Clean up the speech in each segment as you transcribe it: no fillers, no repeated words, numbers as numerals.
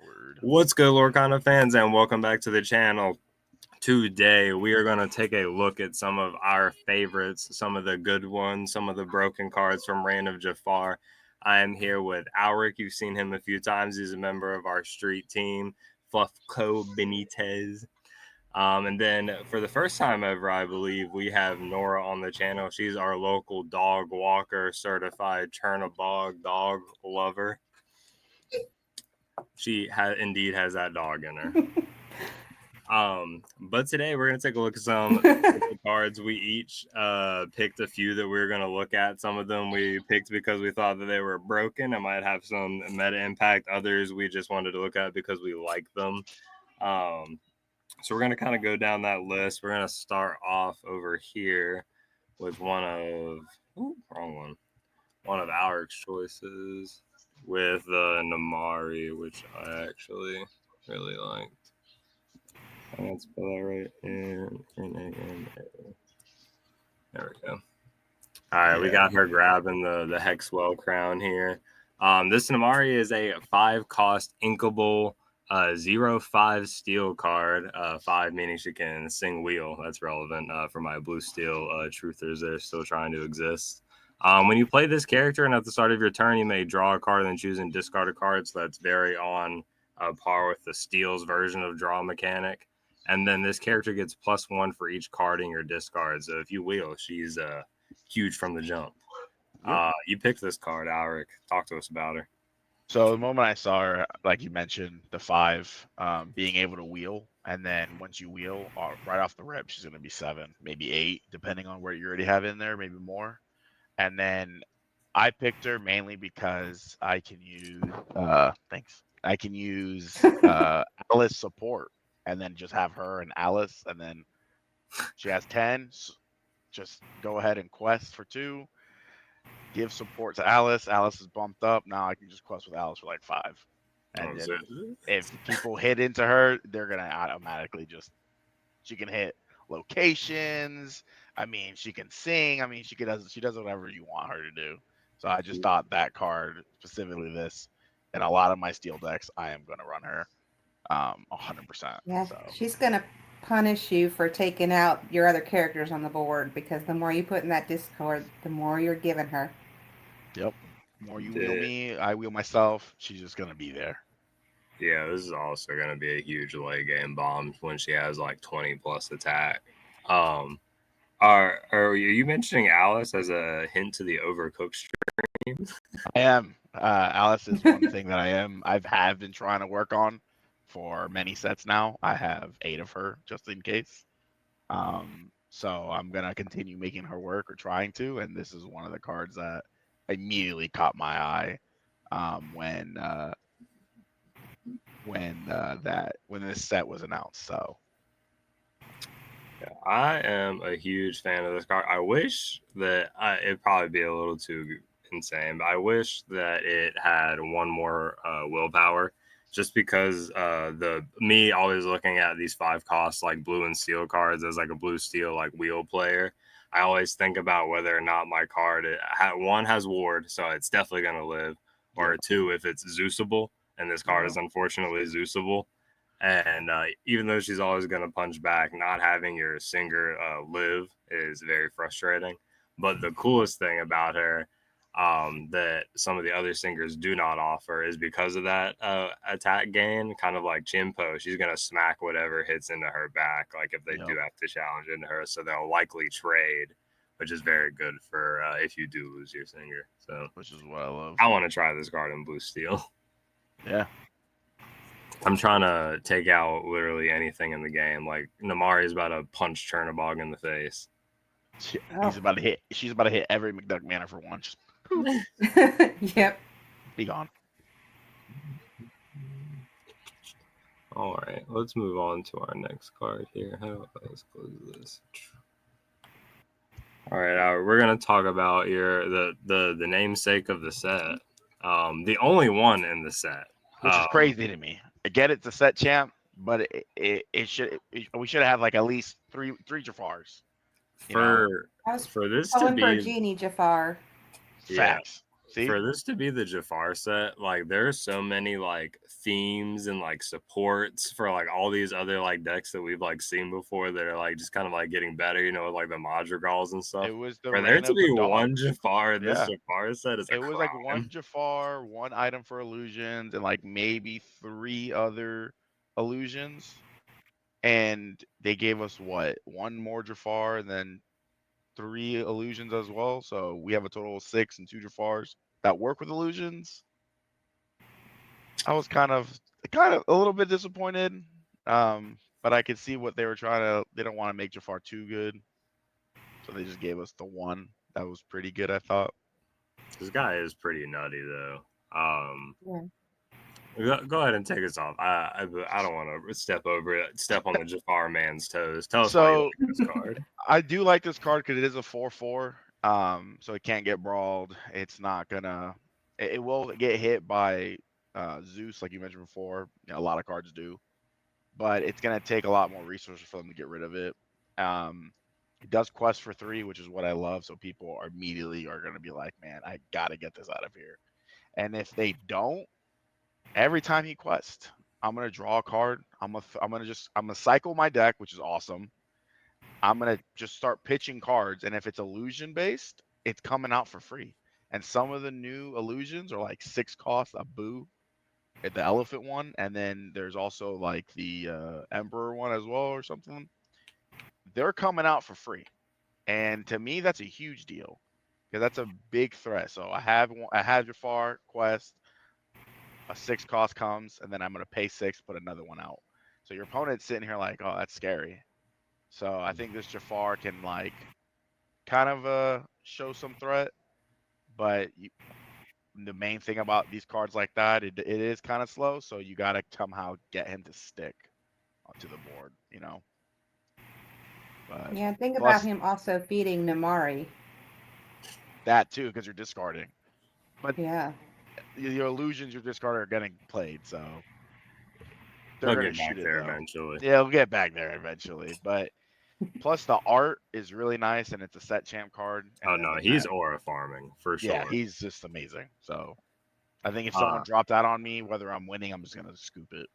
Word. What's good, Lorcana fans, and welcome back to the channel. Today, we are going to take a look at some of our favorites, some of the good ones, some of the broken cards from Reign of Jafar. I am here with Alaric. You've seen him a few times. He's a member of our street team, Fluffco Benitez. And then for the first time ever, I believe, we have Norah on the channel. She's our local dog walker, certified Chernabog dog lover. She indeed has that dog in her. But today we're gonna take a look at some cards. We each picked a few that we were gonna look at. Some of them we picked because we thought that they were broken and might have some meta impact. Others we just wanted to look at because we like them. So we're gonna kind of go down that list. We're gonna start off over here with one of Alaric's choices with Namari, which I actually really liked. Let's spell that right. N-A-N-A. There we go. All right, we got her grabbing the Hexwell crown here. This Namari is a 5-cost inkable 0/5 steel card. 5 meaning she can sing wheel. That's relevant for my blue steel truthers that are still trying to exist. When you play this character and at the start of your turn, you may draw a card and then choose and discard a card. So that's very on par with the Steel's version of draw mechanic. And then this character gets +1 for each card in your discard. So if you wheel, she's huge from the jump. You picked this card, Alaric. Talk to us about her. So the moment I saw her, like you mentioned, the 5 being able to wheel, and then once you wheel, right off the rip, she's going to be 7, maybe 8, depending on where you already have in there, maybe more. And then I picked her mainly because I can use I can use Alice support, and then just have her and Alice, and then she has 10. So just go ahead and quest for 2. Give support to Alice. Alice is bumped up. Now I can just quest with Alice for like 5. And then if people hit into her, they're gonna automatically she can hit locations. I mean, she can sing. I mean, she does whatever you want her to do. So I just thought that card, specifically this, in a lot of my steel decks, I am gonna run her 100%. Yeah, so. She's gonna punish you for taking out your other characters on the board, because the more you put in that discard, the more you're giving her. Yep. The more you wheel me, I wheel myself. She's just gonna be there. Yeah, this is also gonna be a huge late game bomb when she has like 20+ attack. Are you mentioning Alice as a hint to the Overcooked stream? I am. Alice is one thing that I've been trying to work on for many sets now. I have 8 of her just in case. So I'm gonna continue making her work, or trying to, and this is one of the cards that immediately caught my eye when this set was announced. So yeah, I am a huge fan of this card. I wish that it'd probably be a little too insane, but I wish that it had one more willpower, just because me always looking at these 5 costs like blue and steel cards as like a blue steel like wheel player. I always think about whether or not my card one has ward, so it's definitely gonna live, or 2 if it's Zeusable, and this card is unfortunately Zeusable. And even though she's always going to punch back, not having your singer live is very frustrating. But the coolest thing about her that some of the other singers do not offer is because of that attack gain, kind of like Chimpo. She's going to smack whatever hits into her back, like if they do have to challenge into her. So they'll likely trade, which is very good for if you do lose your singer. So, which is what I love. I want to try this card in blue steel. Yeah. I'm trying to take out literally anything in the game. Like Namari's about to punch Chernabog in the face. She's about to hit every McDuck Manor for once. Yep. Be gone. All right, let's move on to our next card here. Let's close this. All right, we're gonna talk about the namesake of the set. The only one in the set, which is crazy to me. I get it's a set champ, but we should have like at least three Jafars. For this to be Genie Jafar. Facts. See, for this to be the Jafar set, like there's so many like themes and like supports for like all these other like decks that we've like seen before that are like just kind of like getting better, you know, with, like the Madrigals and stuff. it was the For there reign to of the be dog. one Jafar in this Yeah. Jafar set is a It was like one crime. Jafar, one item for illusions, and like maybe 3 other illusions. And they gave us what? One more Jafar and then 3 illusions as well. So we have a total of 6 and 2 Jafars that work with illusions. I was kind of a little bit disappointed. But I could see what they were trying to. They don't want to make Jafar too good, so they just gave us the one that was pretty good. I thought. This guy is pretty nutty though. Yeah. Go ahead and take us off. I don't want to step on the Jafar man's toes. Tell us why you So like this card. I do like this card because it is a 4/4. So it can't get brawled. It's not gonna. It will get hit by Zeus, like you mentioned before. You know, a lot of cards do, but it's gonna take a lot more resources for them to get rid of it. It does quest for 3, which is what I love. So people are immediately gonna be like, "Man, I gotta get this out of here." And if they don't, every time he quests, I'm gonna draw a card. I'm gonna cycle my deck, which is awesome. I'm gonna just start pitching cards, and if it's illusion based, it's coming out for free. And some of the new illusions are like 6 cost a boo, the elephant one, and then there's also like the emperor one as well or something. They're coming out for free, and to me that's a huge deal because that's a big threat. So I have Jafar quest, a 6 cost comes, and then I'm gonna pay 6, put another one out. So your opponent's sitting here like, oh, that's scary. So I think this Jafar can like kind of show some threat, but the main thing about these cards like that, it is kind of slow. So you gotta somehow get him to stick onto the board, you know. But Yeah, think about plus him also feeding Namari. that too, because you're discarding. But Yeah. your illusions you're discarding are getting played, so they're They'll gonna get back shoot it there though. eventually. Yeah, we'll get back there eventually. But plus the art is really nice, and it's a set champ card. And Oh then no, when he's aura farming for yeah, sure. he's just amazing. So I think if someone dropped that on me, whether I'm winning, I'm just gonna scoop it.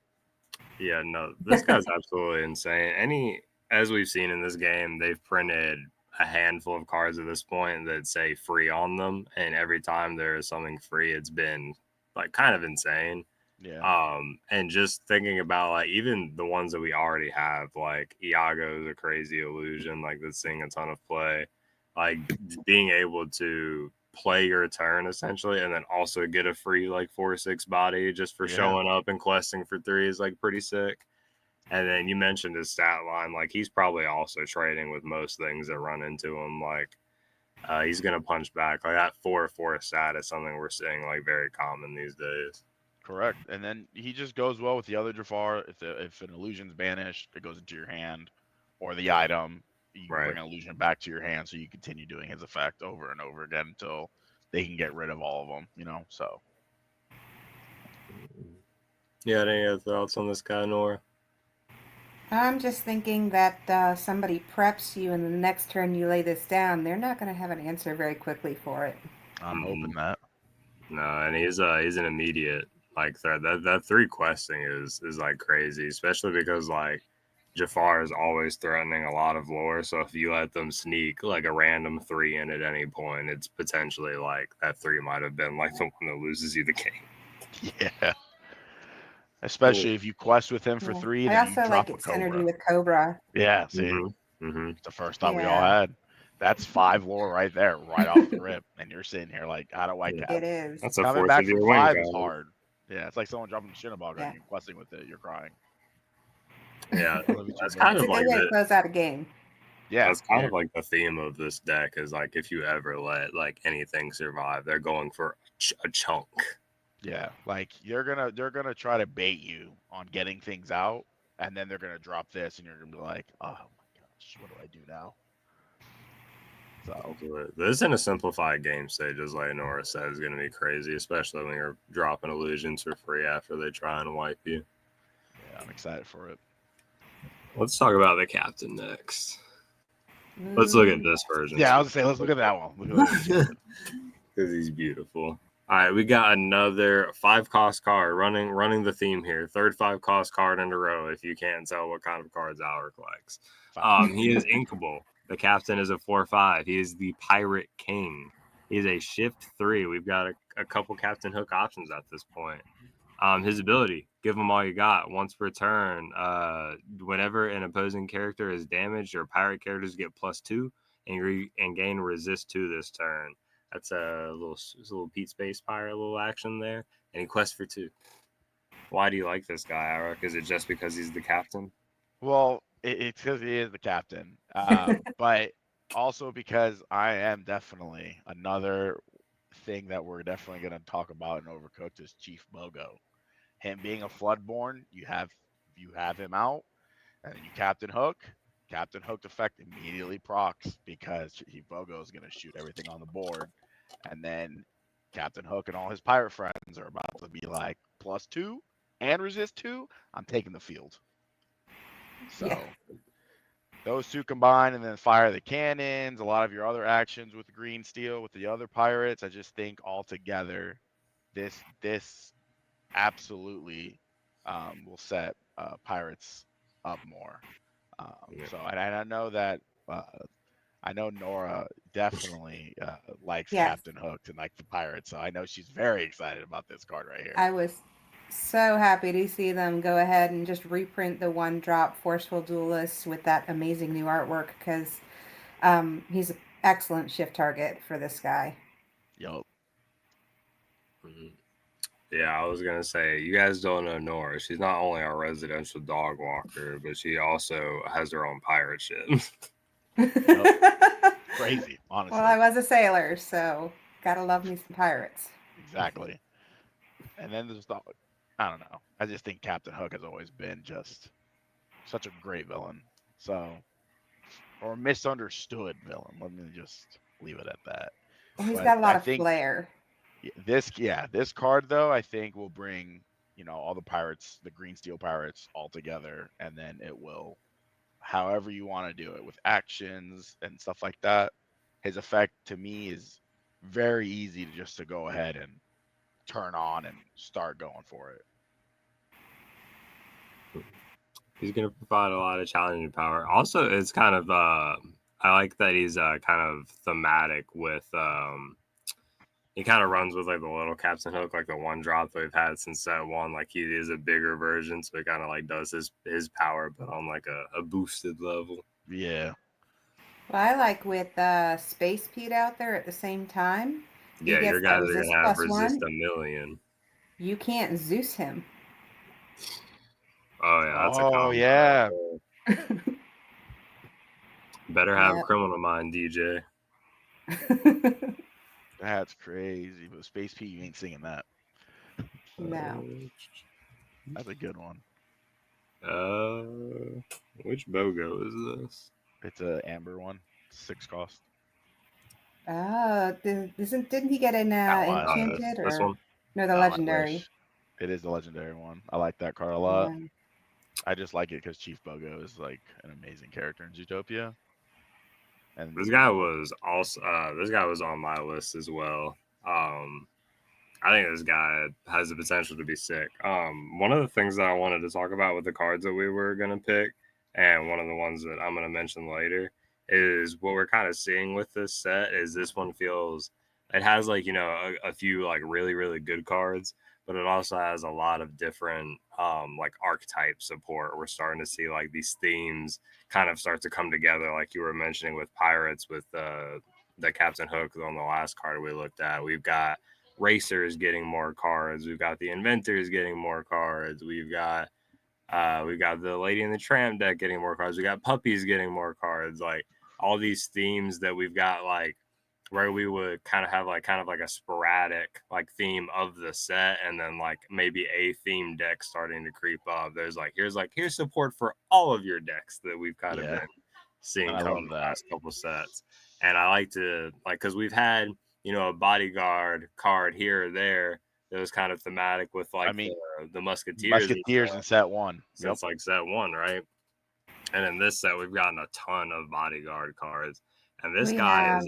Yeah, no, this guy's absolutely insane. As we've seen in this game, they've printed a handful of cards at this point that say free on them, and every time there is something free, it's been like kind of insane. Yeah. And just thinking about like even the ones that we already have, like Iago's a crazy illusion, like that's seeing a ton of play. Like being able to play your turn essentially and then also get a free like 4/6 body just for showing up and questing for 3 is like pretty sick. And then you mentioned his stat line, like he's probably also trading with most things that run into him. Like he's gonna punch back. Like that 4/4 stat is something we're seeing like very common these days. Correct. And then he just goes well with the other Jafar. If an illusion's banished, it goes into your hand, or the item. You can bring an illusion back to your hand, so you continue doing his effect over and over again until they can get rid of all of them. You know. So. Yeah. Any other thoughts on this guy, Nora? I'm just thinking that somebody preps you and the next turn you lay this down, they're not going to have an answer very quickly for it. I'm hoping that. No, and he's an immediate like threat. That 3 questing is like crazy, especially because like Jafar is always threatening a lot of lore. So if you let them sneak like a random 3 in at any point, it's potentially like that 3 might have been like the one that loses you the game. Yeah. Especially if you quest with him for 3, I then you also drop like a its Cobra. synergy with Cobra. Yeah, see, It's the first thought we all had. That's 5 lore right there, right off the rip, and you're sitting here like, how do I get It is. That's a coming fourth back of your from win 5 is card. hard. Yeah, it's like someone dropping the Shinobog on you, questing with it, you're crying. Yeah, that's kind of like to close out a game. Yeah, that's kind of like the theme of this deck is like if you ever let like anything survive, they're going for a chunk. Yeah, like they're gonna try to bait you on getting things out, and then they're gonna drop this, and you're gonna be like, oh my gosh, what do I do now? So this in a simplified game stage, as like Nora said, is gonna be crazy, especially when you're dropping illusions for free after they try and wipe you. Yeah, I'm excited for it. Let's talk about the captain next. Let's look at this version. Yeah, I was gonna say let's look at that one. Because he's beautiful. All right, we got another 5-cost card running the theme here. Third 5-cost card in a row. If you can't tell what kind of cards Alaric likes, he is inkable. The captain is a 4/5. He is the Pirate King. He is a shift 3. We've got a couple Captain Hook options at this point. His ability: give him all you got. Once per turn, whenever an opposing character is damaged, your pirate characters get +2 and gain resist 2 this turn. That's a little Pete Space Pirate little action there, and he quests for 2. Why do you like this guy, Eric? Is it just because he's the captain? Well, it's because he is the captain, but also because I am definitely another thing that we're definitely going to talk about in Overcooked is Chief Bogo. Him being a Floodborn, you have him out, and then you Captain Hook. Captain Hooked effect immediately procs because Chief Bogo is going to shoot everything on the board, and then Captain Hook and all his pirate friends are about to be like +2 and resist 2. I'm taking the field. So those two combined, and then fire the cannons, a lot of your other actions with the green steel with the other pirates. I just think altogether, this absolutely will set pirates up more. So, and I know that I know Norah definitely likes Yes. Captain Hooked and like the pirates. So I know she's very excited about this card right here. I was so happy to see them go ahead and just reprint the 1-drop Forceful Duelist with that amazing new artwork because he's an excellent shift target for this guy. Yup. Yeah, I was gonna say, you guys don't know Norah. She's not only our residential dog walker, but she also has her own pirate ship. Crazy, honestly. Well, I was a sailor, so gotta love me some pirates. Exactly. And then there's the, I don't know. I just think Captain Hook has always been just such a great villain. So, or misunderstood villain. Let me just leave it at that. Well, he's But got a lot I of think flair. this card though, I think will bring, all the pirates, the green steel pirates all together, and then it will, however you want to do it with actions and stuff like that. His effect to me is very easy to go ahead and turn on and start going for it. He's going to provide a lot of challenging power. Also, it's kind of I like that he's kind of thematic with he kind of runs with like the little Captain Hook, like the 1-drop that we've had since set 1. Like he is a bigger version, so he kind of like does his power, but on like a boosted level. Yeah. Well, I like with Space Pete out there at the same time. Yeah, your guys are going to have resist 1,000,000. You can't Zeus him. Oh, yeah, that's a combo. Oh, yeah. Better have a criminal mind, DJ. That's crazy. But Space Pete, you ain't singing that. No. That's a good one. Which BOGO is this? It's a amber one, 6 cost. Oh, didn't he get an enchanted this one? No, the legendary. It is the legendary one. I like that card a lot. Yeah. I just like it because Chief Bogo is like an amazing character in Zootopia. And this guy was also this guy was on my list as well. I think this guy has the potential to be sick. One of the things that I wanted to talk about with the cards that we were gonna pick, and one of the ones that I'm gonna mention later, is what we're kind of seeing with this set is this one feels, it has like, a few like really, really good cards, but it also has a lot of different like archetype support. We're starting to see like these themes kind of start to come together, like you were mentioning with pirates, with the Captain Hook on the last card we looked at. We've got racers getting more cards. We've got the inventors getting more cards. We've got the Lady and the Tramp deck getting more cards. We got puppies getting more cards. Like all these themes that we've got, like where we would kind of have like a sporadic like theme of the set, and then like maybe a theme deck starting to creep up. There's like here's support for all of your decks that we've kind of been seeing come in the last couple sets. And I like to because we've had a bodyguard card here or there that was kind of thematic with like the Musketeers in set 1. So it's like set 1, right? And in this set, we've gotten a ton of bodyguard cards. And this guy is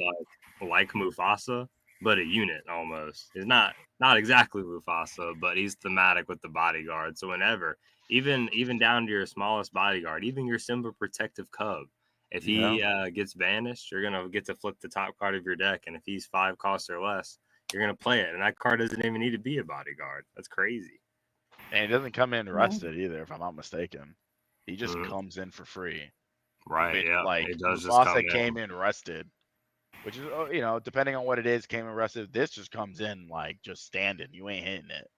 like Mufasa, but a unit almost. He's not exactly Mufasa, but he's thematic with the bodyguard. So whenever, even down to your smallest bodyguard, even your Simba protective cub, if he gets banished, you're gonna get to flip the top card of your deck, and if he's 5 costs or less, you're gonna play it, and that card doesn't even need to be a bodyguard. That's crazy. And he doesn't come in rusted either, if I'm not mistaken. He just Mhm. comes in for free. Right? Which, Yeah, like, it does just come Mufasa in. came in rusted, which is, you know, depending on what it is, came in rusted. This just comes in like just standing. You ain't hitting it.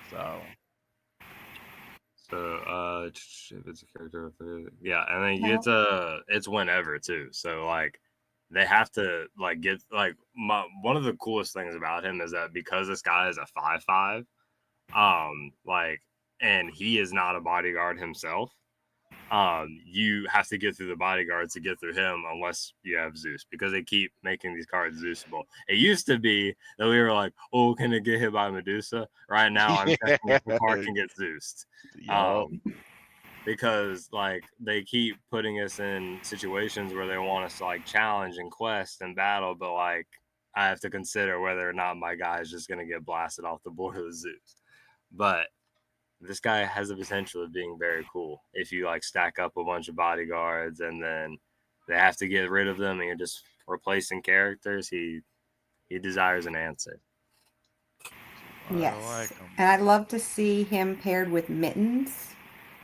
So If it's a character, yeah, and then No. it's whenever too. So like they have to like get like one of the coolest things about him is that because this guy is a 5/5, like, and he is not a bodyguard himself. You have to get through the bodyguards to get through him unless you have Zeus, because they keep making these cards Zeusable. It used to be that we were like, oh, can it get hit by Medusa? Right now, I'm testing if the card can get Zeused. Because like they keep putting us in situations where they want us to like challenge and quest and battle, but like I have to consider whether or not my guy is just gonna get blasted off the board with Zeus. But this guy has the potential of being very cool if you like stack up a bunch of bodyguards and then they have to get rid of them and you're just replacing characters. He desires an answer. Yes. And I'd love to see him paired with Mittens.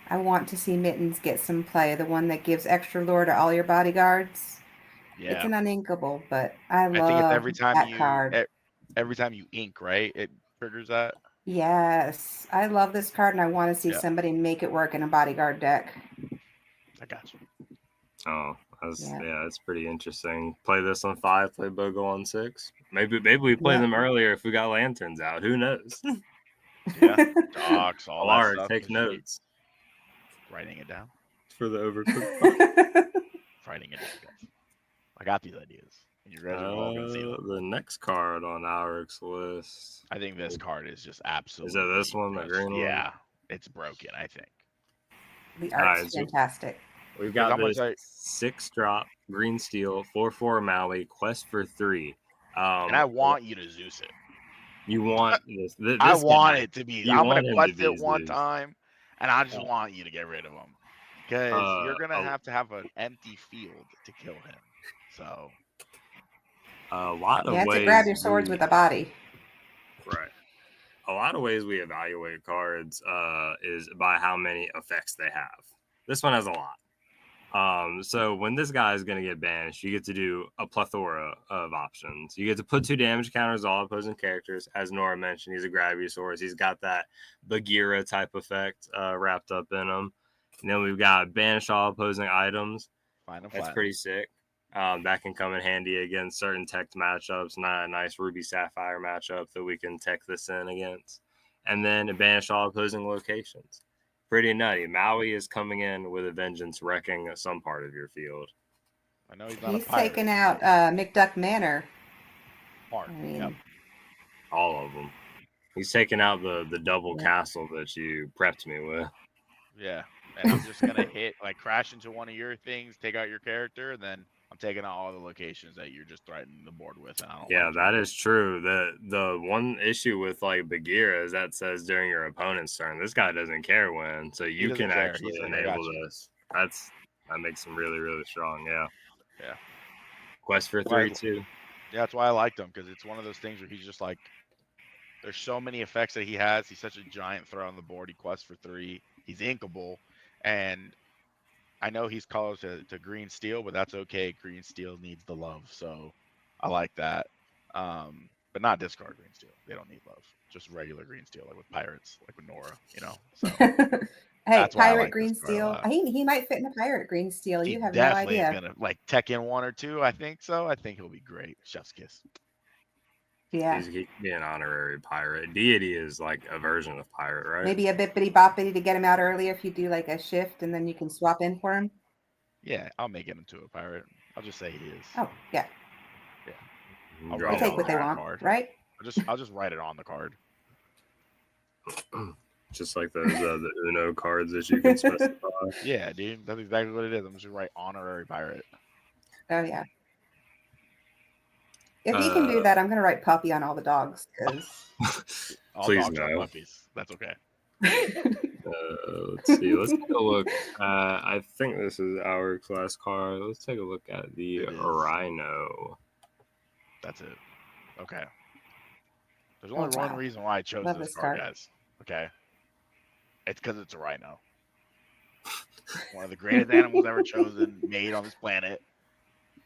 I want to see Mittens get some play. The one that gives extra lore to all your bodyguards. Yeah. It's an uninkable, but I think it's every time that you card. every time you ink, right? It triggers that. Yes. I love this card, and I want to see somebody make it work in a bodyguard deck. I got you. Oh, that's pretty interesting. Play this on 5, play Bogo on 6. Maybe we play them earlier if we got lanterns out. Who knows? Yeah, docs, all Alaric, that stuff. take notes. Writing it down. For the overcooked. Writing it down, guys. I got these ideas. And you guys are all going to see them. The next card on Alaric's list. I think this card is just absolutely. Is it this one, the green one? Yeah, it's broken, I think. The art's fantastic. We've got this 6-drop green steel 4/4 Maui quest for 3. And I want you to Zeus it. You want this I want it to be. I'm going to quest it one Zeus. time, and I just want you to get rid of him. Because you're going to have an empty field to kill him. So. A lot of ways. To grab your swords with a body. Right. A lot of ways we evaluate cards is by how many effects they have. This one has a lot. So when this guy is going to get banished, you get to do a plethora of options. You get to put 2 damage counters all opposing characters. As Norah mentioned, he's a Gravisaurus. He's got that Bagheera type effect wrapped up in him. And then we've got banish all opposing items. That's pretty sick. That can come in handy against certain tech matchups. Not a nice Ruby Sapphire matchup that we can tech this in against. And then banish all opposing locations. Pretty nutty. Maui is coming in with a vengeance, wrecking some part of your field. I know he's not a pirate. Taking out McDuck Manor. All of them. He's taking out the double castle that you prepped me with. Yeah. And I'm just going to hit, like, crash into one of your things, take out your character, and then I'm taking out all the locations that you're just threatening the board with. And I don't that is true. The one issue with like Bagheera is that says during your opponent's turn, this guy doesn't care when, so you can actually enable this. That makes him really, really strong. Yeah. Quest for 3 too. Yeah, that's why I liked him, because it's one of those things where he's just like, there's so many effects that he has. He's such a giant threat on the board. He quests for 3. He's inkable, and I know he's called to green steel, but that's okay. Green steel needs the love, so I like that. But not discard green steel. They don't need love. Just regular green steel, like with pirates, like with Norah, you know. So hey, pirate green steel. He might fit in a pirate green steel. You have no idea. Definitely gonna like tech in 1 or 2. I think so. I think he'll be great. Chef's kiss. Yeah. He could be an honorary pirate. Deity is like a version of pirate, right? Maybe a bippity boppity to get him out early if you do like a shift and then you can swap in for him. Yeah, I'll make him into a pirate. I'll just say he is. Oh, yeah. Yeah. I'll take what they want, card. Right? I'll just write it on the card. Just like the Uno cards that you can specify. Yeah, dude. That's exactly what it is. I'm just gonna write honorary pirate. Oh, yeah. If he can do that, I'm gonna write puppy on all the dogs because. All Please dogs are no. puppies. That's okay. Let's see. Let's take a look. I think this is our class card. Let's take a look at the Rhino. That's it. Okay. There's only one wow. reason why I chose Love this this card, card. guys. Okay. It's because it's a rhino. One of the greatest animals ever chosen, made on this planet.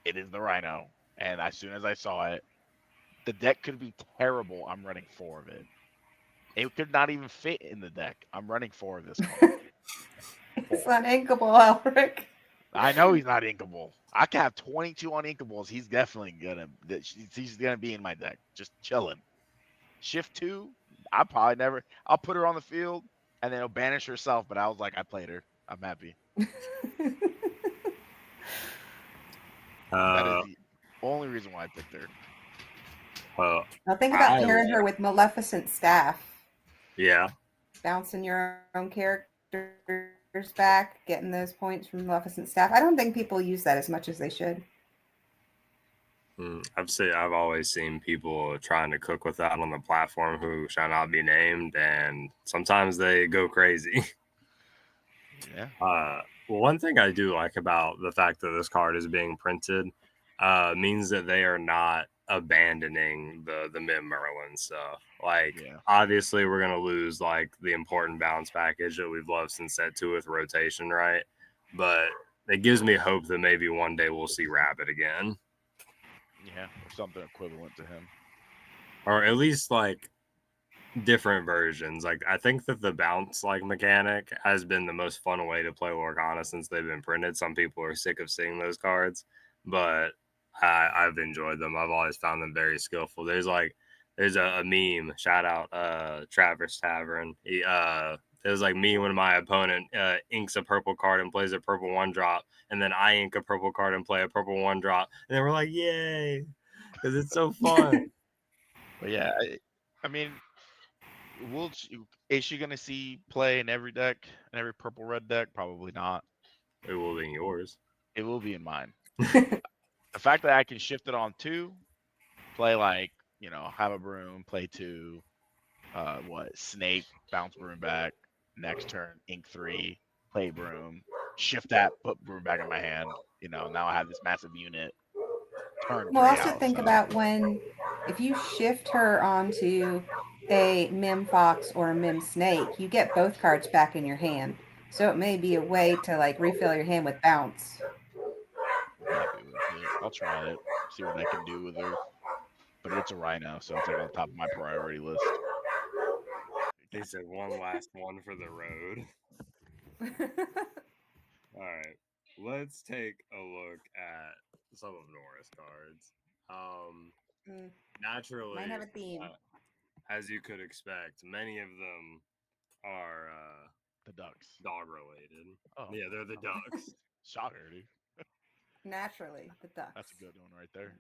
It is the rhino. And as soon as I saw it, the deck could be terrible. I'm running 4 of it. It could not even fit in the deck. I'm running 4 of this card. It's not inkable, Alaric. I know he's not inkable. I can have 22 uninkables. He's definitely he's gonna be in my deck, just chilling. Shift 2, I'll put her on the field and then it'll banish herself. But I was like, I played her. I'm happy. That is the only reason why I picked her. Well, now think about pairing her with Maleficent Staff. Yeah. Bouncing your own characters back, getting those points from Maleficent Staff. I don't think people use that as much as they should. I've always seen people trying to cook with that on the platform who shall not be named, and sometimes they go crazy. Yeah. Well, one thing I do like about the fact that this card is being printed means that they are not abandoning the Mid Merlin stuff. Like, obviously, we're gonna lose like the important bounce package that we've loved since set 2 with rotation, right? But it gives me hope that maybe one day we'll see Rabbit again. Yeah, or something equivalent to him, or at least like different versions. Like, I think that the bounce like mechanic has been the most fun way to play Ohana since they've been printed. Some people are sick of seeing those cards, but I've enjoyed them. I've always found them very skillful. There's a meme, shout out Traverse Tavern. It was like me when my opponent inks a purple card and plays a purple 1-drop, and then I ink a purple card and play a purple 1-drop, and then we're like, yay, because it's so fun. But yeah, I mean, is she gonna see play in every deck, in every purple red deck? Probably not. It will be in yours. It will be in mine. The fact that I can shift it on 2, play like, have a broom, play 2, snake, bounce broom back, next turn, ink 3, play broom, shift that, put broom back in my hand. Now I have this massive unit. Turn Well, 3 also out. think about if you shift her onto a Mim Fox or a Mim Snake, you get both cards back in your hand. So it may be a way to like refill your hand with bounce. I'm happy with it. I'll try it, see what I can do with her. But it's a rhino, so it's like on top of my priority list. He said one last one for the road. All right, let's take a look at some of Norah's cards. Naturally, might have a theme. As you could expect, many of them are the ducks, dog related. Oh yeah, they're the ducks. Shocker, dude. Naturally, the ducks. That's a good one right there.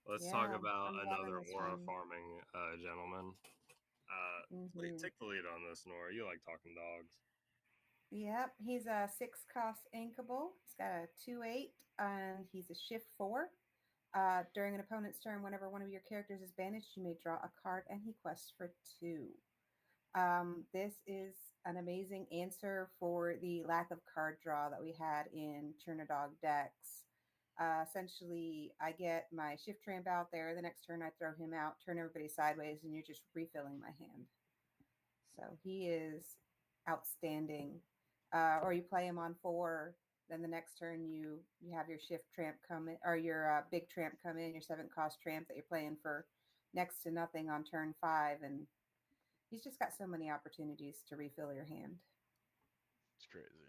Let's talk about another Aura farming gentleman. Please take the lead on this, Nora. You like talking dogs. Yep, he's a 6-cost inkable. He's got a 2/8, and he's a shift 4. During an opponent's turn, whenever one of your characters is banished, you may draw a card and he quests for 2. This is an amazing answer for the lack of card draw that we had in Chernodog decks. Essentially, I get my shift tramp out there. The next turn, I throw him out, turn everybody sideways, and you're just refilling my hand. So he is outstanding. Or you play him on 4. Then the next turn, you have your shift tramp come in, or your big tramp come in, your 7-cost tramp that you're playing for next to nothing on turn 5, and he's just got so many opportunities to refill your hand. It's crazy.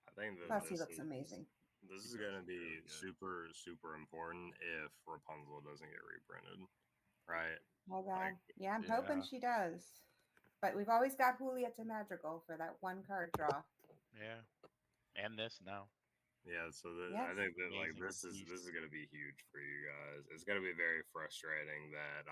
I think that Plus, he looks amazing. This is going to be super, super important if Rapunzel doesn't get reprinted, right? Oh, God. Yeah, I'm hoping she does. But we've always got Julieta Madrigal for that 1 card draw. Yeah. And this now. Yeah, so I think that like this is going to be huge for you guys. It's going to be very frustrating that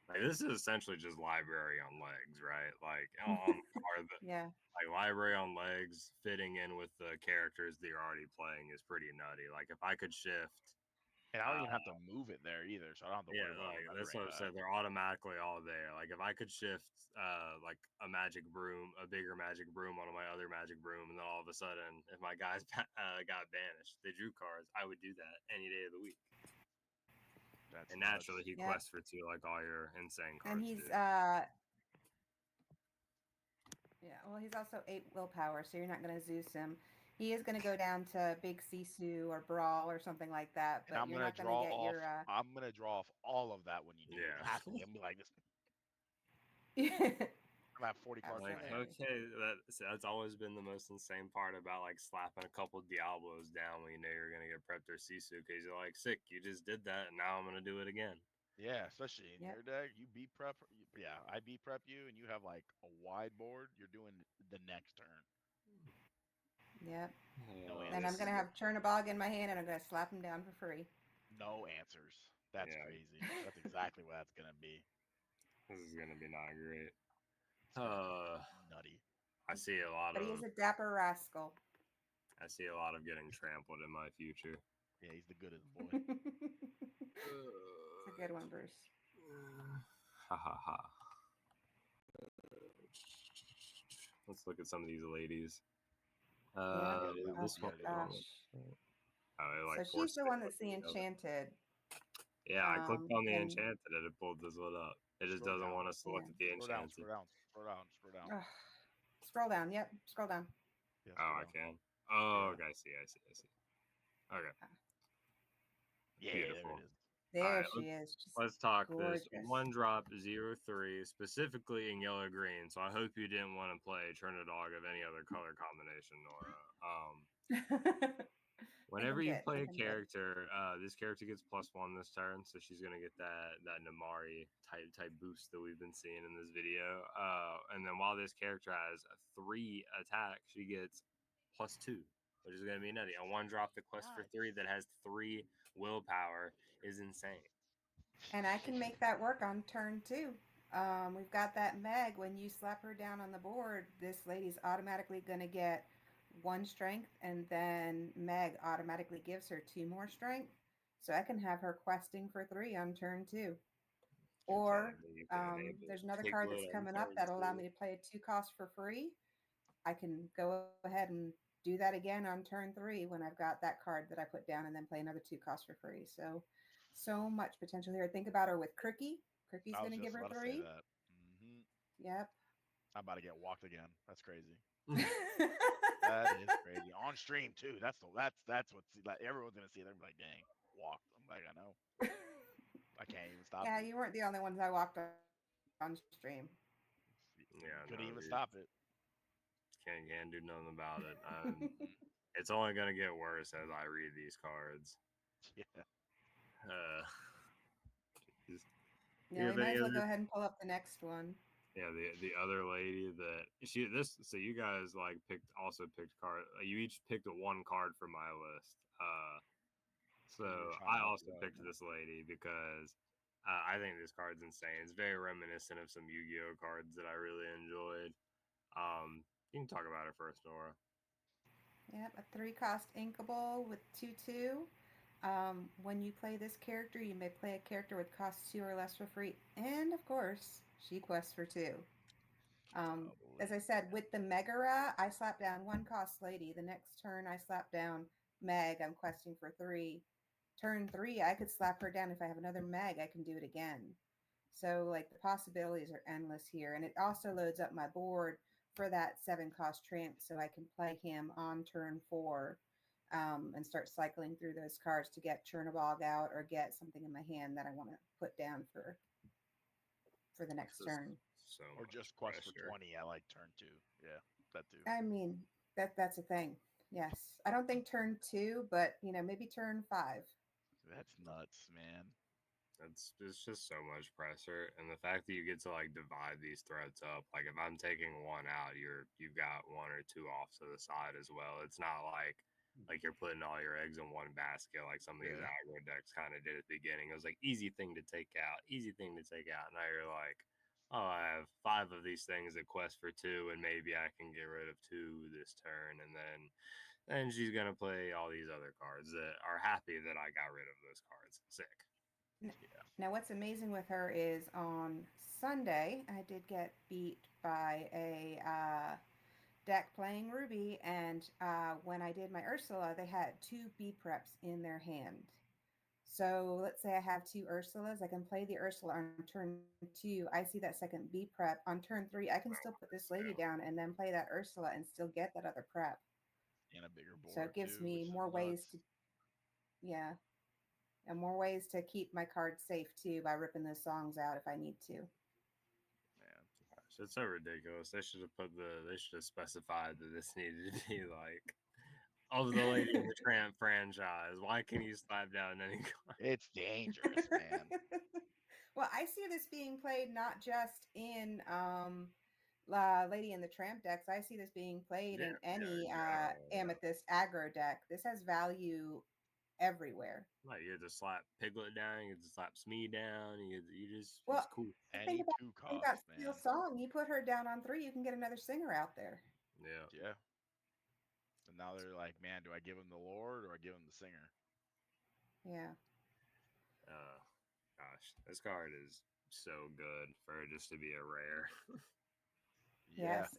like this is essentially just library on legs, right? Like like library on legs fitting in with the characters that you're already playing is pretty nutty. Like if I could shift And I don't even have to move it there either, so I don't have to worry about like that's remembering what I said. They're automatically all there. Like if I could shift like a magic broom, a bigger magic broom onto my other magic broom, and then all of a sudden, if my guys got banished, they drew cards, I would do that any day of the week. That's and naturally, nuts. he quests for 2 like all your insane cards. And he's do. well, he's also 8 willpower, so you're not going to Zeus him. He is going to go down to Big Sisu or Brawl or something like that, And but you're not going to get your. I'm gonna draw off all of that when you do it. Yeah. It has to be. I'm gonna be like this. I'm gonna have 40 cards in my Like, hand. okay, that's always been the most insane part about like slapping a couple Diablos down when you know you're gonna get prepped or Sisu because you're like, sick, you just did that, and now I'm gonna do it again. Yeah, especially in your deck, you beat prep. Yeah, I beat prep you, and you have like a wide board. You're doing the next turn. Yep. No And I'm answers. going to have Chernobog in my hand, and I'm going to slap him down for free. No answers. That's crazy. That's exactly what that's gonna be. This is gonna be not great. Nutty. I see a lot But of. he is a dapper rascal. I see a lot of getting trampled in my future. Yeah, he's the goodest boy. It's a good one, Bruce. Ha ha ha. Let's look at some of these ladies. This one. Gosh. Like so she's the one that's the enchanted. Yeah, I clicked on the enchanted and it pulled this one up. It just doesn't want us to look at the enchanted. Scroll down. Scroll down. Yep, scroll down. Yeah, I can. Oh, okay, I see. Okay. Yeah, beautiful. there it is. There she is. Let's talk gorgeous. this 1-drop 0/3, specifically in yellow green. So I hope you didn't want to play Chernodog of any other color combination, Nora. Whenever you play a character, this character gets +1 this turn, so she's gonna get that Namari type boost that we've been seeing in this video. And then while this character has 3 attack, she gets +2, which is gonna be nutty. A 1-drop the quest for 3 that has 3 willpower is insane. And I can make that work on turn 2. We've got that Meg. When you slap her down on the board, this lady's automatically gonna get 1 strength, and then Meg automatically gives her 2 more strength. So I can have her questing for 3 on turn 2. Or there's another card that's coming up that'll allow me to play a 2 cost for free. I can go ahead and do that again on turn 3 when I've got that card that I put down, and then play another 2 cost for free. So much potential here. Think about her with Crookie. Crookie's going to give her 3. Mm-hmm. Yep. I'm about to get walked again. That's crazy. That is crazy on stream too. That's what's like. Everyone's gonna see it. They're like, "Dang, walked." I'm like, I know. I can't even stop. Yeah, you weren't the only ones I walked on stream. Yeah, couldn't even stop it. Can't do nothing about it. It's only gonna get worse as I read these cards. Yeah, we might as well go ahead and pull up the next one. Yeah, the other lady that so you guys like picked card. You each picked 1 card from my list. So I also picked this lady because I think this card's insane. It's very reminiscent of some Yu-Gi-Oh cards that I really enjoyed. You can talk about it first, Nora. Yep, a 3-cost inkable with 2/2. When you play this character, you may play a character with cost 2 or less for free, and of course, she quests for 2. As I said, with the Megara, I slapped down 1 cost lady. The next turn, I slapped down Meg. I'm questing for 3. Turn 3, I could slap her down. If I have another Meg, I can do it again. So, like, the possibilities are endless here. And it also loads up my board for that 7-cost tramp, so I can play him on turn 4 and start cycling through those cards to get Chernobog out or get something in my hand that I want to put down for the next turn. Or just quest for 20 at like turn 2. Yeah, that too. I mean, that's a thing. Yes. I don't think turn 2, but maybe turn 5. That's nuts, man. It's just so much pressure, and the fact that you get to like divide these threats up. Like if I'm taking 1 out, you've got 1 or 2 off to the side as well. It's not like you're putting all your eggs in one basket like some of these aggro decks kind of did at the beginning. It was like easy thing to take out. Now you're like, oh, I have 5 of these things that quest for 2, and maybe I can get rid of 2 this turn, and then then she's gonna play all these other cards that are happy that I got rid of those cards. Sick. Yeah. Now, what's amazing with her is on Sunday, I did get beat by a deck playing Ruby, and when I did my Ursula, they had 2 B preps in their hand. So let's say I have 2 Ursulas, I can play the Ursula on turn 2. I see that second B prep. On turn 3, I can still put this lady down and then play that Ursula and still get that other prep. And a bigger board, So it gives too, me which is more ways nuts. to, yeah, and more ways to keep my cards safe too by ripping those songs out if I need to. Man. Gosh, it's so ridiculous. They should have specified that this needed to be like of the Lady in the Tramp franchise. Why can you slap down any card? It's dangerous, man. Well, I see this being played not just in Lady in the Tramp decks. I see this being played in any Amethyst aggro deck. This has value everywhere. Like you get to slap Piglet down, you get to slap Smee down, it's Well, cool. Any think 2 about cost, Steel man. Song. You put her down on 3, you can get another singer out there. Yeah. Yeah. And now they're like, man, do I give him the Lord or I give him the singer? Yeah. Gosh, this card is so good for it just to be a rare. Yeah. Yes.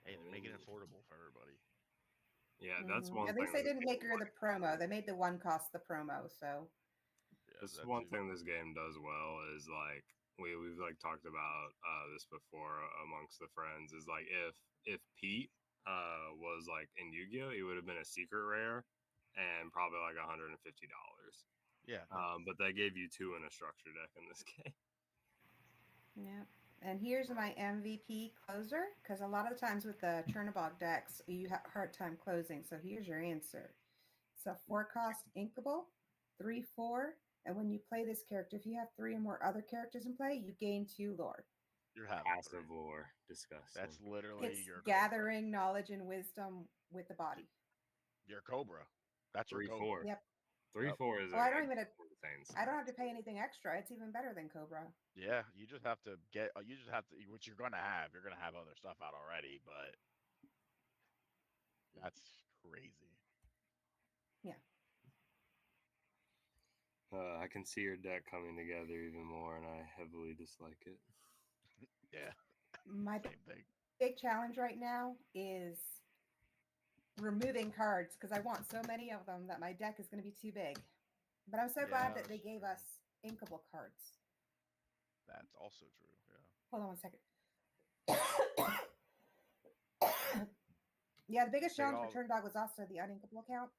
Hey, they're making it affordable for everybody. Yeah, that's one At thing. least they didn't make her the promo. They made the 1 cost the promo. So Yeah, that's that one too. thing this game does well is like we've like talked about this before amongst the friends is like if Pete was like in Yu-Gi-Oh, he would have been a secret rare and probably like $150. Yeah. But they gave you 2 in a structure deck in this game. yeah. And here's my MVP closer, because a lot of the times with the Chernobog decks, you have a hard time closing. So here's your answer. It's a 4 cost inkable, 3/4. And when you play this character, if you have 3 or more other characters in play, you gain 2 lore. You're having Passive 3. lore. Disgusting. That's literally It's your gathering Cobra. knowledge and wisdom with the body. Your Cobra. That's your 3/4. Cobra. Yep. 3/4 is Oh, I don't even. insane. I don't have to pay anything extra. It's even better than Cobra. Yeah, you just have to get. You just have to. Which you're gonna have. You're gonna have other stuff out already, but that's crazy. Yeah. I can see your deck coming together even more, and I heavily dislike it. Yeah. My Same thing. big challenge right now is removing cards because I want so many of them that my deck is going to be too big. But I'm so glad that they that's gave true. us inkable cards. That's also true. Yeah. Hold on one second. Yeah, the biggest challenge for Turndog was also the uninkable account.